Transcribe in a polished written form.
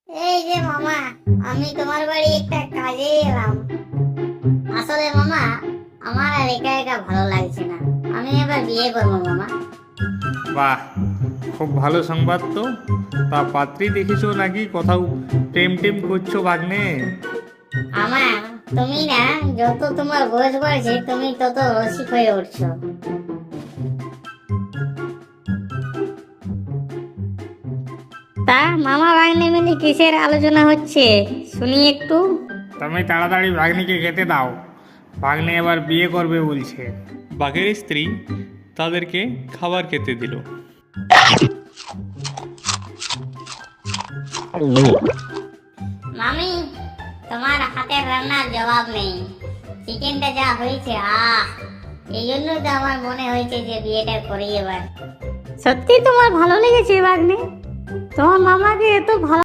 এই যে মামা, আমি তোমার বাড়ি একটা কাজে এলাম। আসলে মামা, আমার আর একা একা ভালো লাগছে না। আমি এবার বিয়ে করবো মামা। বাহ, খুব ভালো সংবাদ তো। তা পাত্রী দেখেছো নাকি? কোথাও প্রেম টেম করছো ভাগ্নে? মামা, তুমি না, যত তোমার বয়স বাড়ছে তুমি তত রসিক হয়ে উঠছো। তা মামা ভাগ্নে মিলে কিসের আলোচনা হচ্ছে শুনি একটু। তুমি তাড়াতাড়ি ভাগ্নিকে খেতে দাও, ভাগ্নে এবার বিয়ে করবে বলছে। বাঘের স্ত্রী তাদেরকে খাবার খেতে দিল। মামি, তোমার হাতের রান্নার জবাব নেই। চিকেনটা যা হয়েছে, এই জন্যই তো আমার মনে হয়েছে যে বিয়েটা করি এবার। সত্যি তোমার ভালো লেগেছে ভাগ্নে? তোমার মামাকে এত ভালো